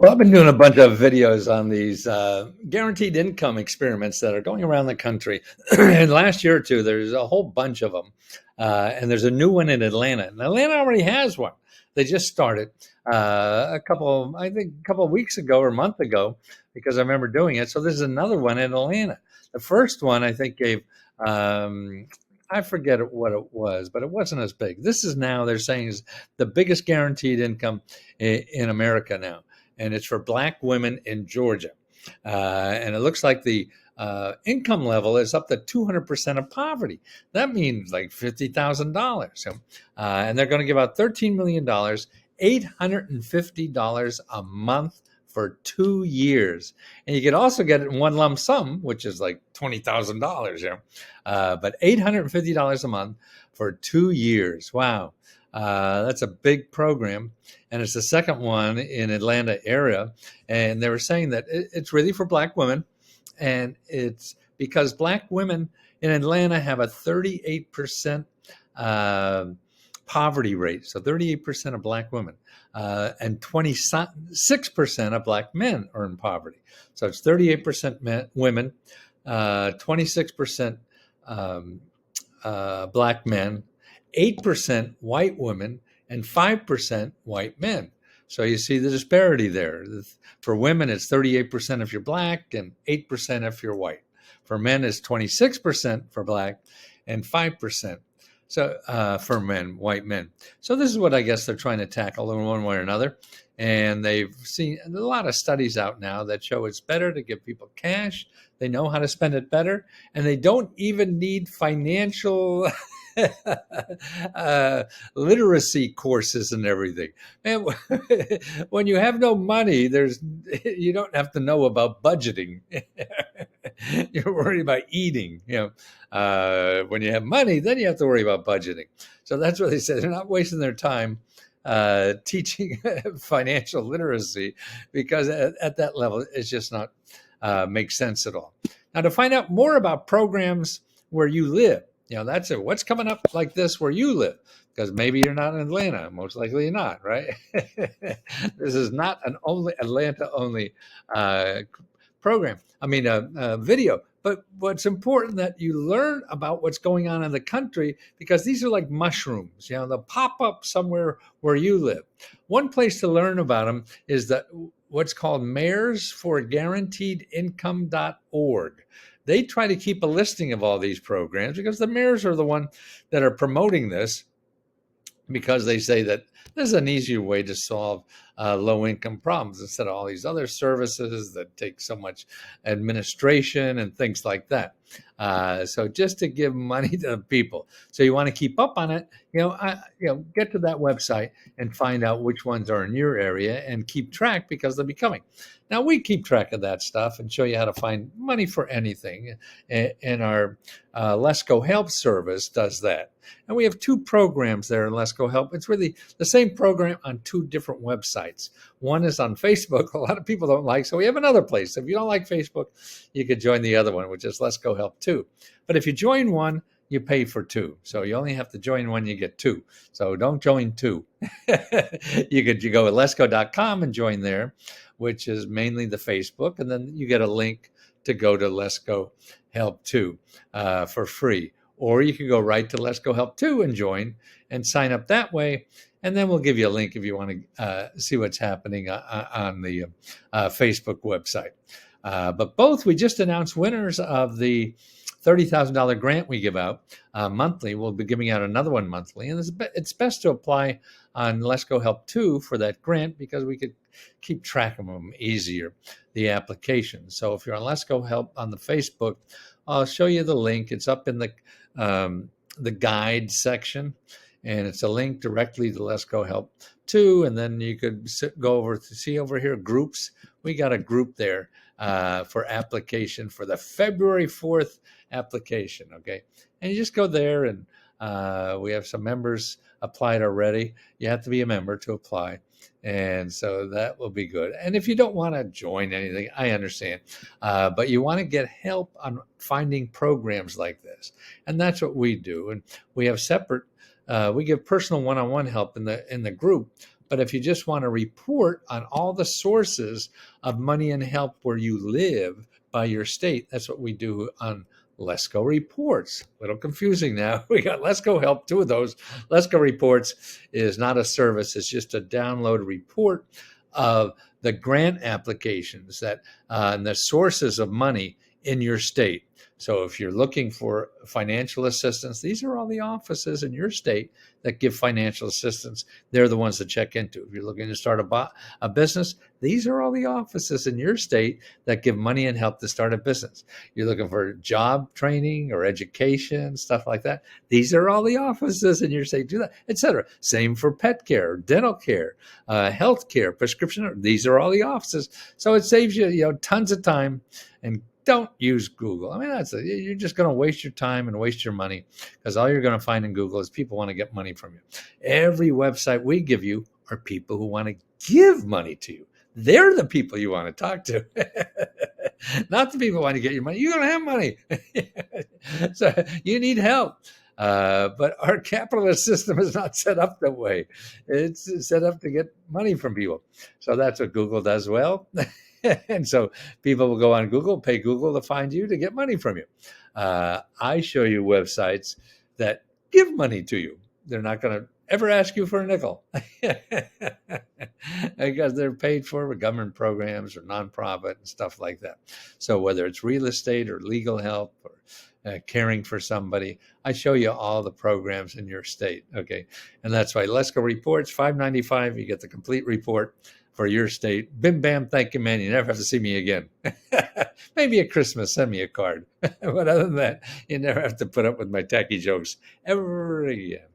Well, I've been doing a bunch of videos on these guaranteed income experiments that are going around the country. And last year or two, there's a whole bunch of them. And there's a new one in Atlanta. And Atlanta already has one. They just started I think a couple of weeks ago or a month ago, because I remember doing it. So this is another one in Atlanta. The first one I think gave, um, I forget what it was, but it wasn't as big. This is now, they're saying, is the biggest guaranteed income in America now, and it's for black women in Georgia. And it looks like the income level is up to 200% of poverty. That means like $50,000. So, and they're going to give out $13 million, $850 a month for 2 years. And you could also get it in one lump sum, which is like $20,000. But $850 a month for 2 years. Wow. That's a big program, and it's the second one in Atlanta area. And they were saying that it's really for black women, and it's because black women in Atlanta have a 38% poverty rate. So 38% of black women and 26% of black men are in poverty. So it's 38% women, 26% black men, 8% white women, and 5% white men. So you see the disparity there. For women, it's 38% if you're black and 8% if you're white. For men, it's 26% for black and 5% for men, white men. So this is what I guess they're trying to tackle in one way or another. And they've seen a lot of studies out now that show it's better to give people cash. They know how to spend it better, and they don't even need financial literacy courses and everything. Man, when you have no money, you don't have to know about budgeting. You're worried about eating. When you have money, then you have to worry about budgeting. So that's what they said. They're not wasting their time teaching financial literacy, because at that level, it's just not makes sense at all. Now, to find out more about programs where you live, that's it. What's coming up like this where you live? Because maybe you're not in Atlanta. Most likely you're not, right? This is not an only Atlanta only program. I mean, a video. But what's important that you learn about what's going on in the country, because these are like mushrooms. They'll pop up somewhere where you live. One place to learn about them is that what's called mayorsforguaranteedincome.org. They try to keep a listing of all these programs because the mayors are the one that are promoting this, because they say that this is an easier way to solve low-income problems instead of all these other services that take so much administration and things like that. So just to give money to the people. So you want to keep up on it, get to that website and find out which ones are in your area and keep track, because they'll be coming. Now, we keep track of that stuff and show you how to find money for anything. And our Let's Go Help service does that. And we have two programs there in Let's Go Help. It's really the same program on two different websites. One is on Facebook. A lot of people don't like, so we have another place. If you don't like Facebook, you could join the other one, which is Let's Go Help 2. But if you join one, you pay for two. So you only have to join one, you get two. So don't join two. You go to letsgo.com and join there, which is mainly the Facebook. And then you get a link to go to Let's Go Help 2 for free. Or you can go right to Let's Go Help 2 and join and sign up that way. And then we'll give you a link if you want to see what's happening on the Facebook website. But both, we just announced winners of the $30,000 grant we give out monthly. We'll be giving out another one monthly. And it's best to apply on Let's Go Help 2 for that grant, because we could keep track of them easier, the application. So if you're on Let's Go Help on the Facebook, I'll show you the link. It's up in the guide section, and it's a link directly to Let's Go Help 2. And then you could go over to see over here, groups. We got a group there for application for the February 4th application. Okay. And you just go there, and we have some members applied already. You have to be a member to apply. And so that will be good. And if you don't want to join anything, I understand. But you want to get help on finding programs like this. And that's what we do. And we have separate, we give personal one-on-one help in the group. But if you just want to report on all the sources of money and help where you live by your state, that's what we do on Let's Go Reports. A little confusing now. We got Let's Go Help, two of those. Let's Go Reports is not a service, it's just a download report of the grant applications that and the sources of money in your state. So if you're looking for financial assistance, these are all the offices in your state that give financial assistance. They're the ones to check into. If you're looking to start a business, these are all the offices in your state that give money and help to start a business. You're looking for job training or education, stuff like that. These are all the offices in your state do that, etc. Same for pet care, dental care, health care, prescription. These are all the offices. So it saves you, tons of time. And don't use Google. I mean, you're just going to waste your time and waste your money, because all you're going to find in Google is people want to get money from you. Every website we give you are people who want to give money to you. They're the people you want to talk to, not the people who want to get your money. You don't have money, so you need help. But our capitalist system is not set up that way. It's set up to get money from people. So that's what Google does well. And so people will go on Google, pay Google to find you, to get money from you. I show you websites that give money to you. They're not going to ever ask you for a nickel because they're paid for with government programs or nonprofit and stuff like that. So whether it's real estate or legal help or caring for somebody, I show you all the programs in your state. Okay. And that's why Let's Go Reports, $5.95. You get the complete report for your state. Bim bam, thank you, man. You never have to see me again. Maybe at Christmas, send me a card. But other than that, you never have to put up with my tacky jokes ever again.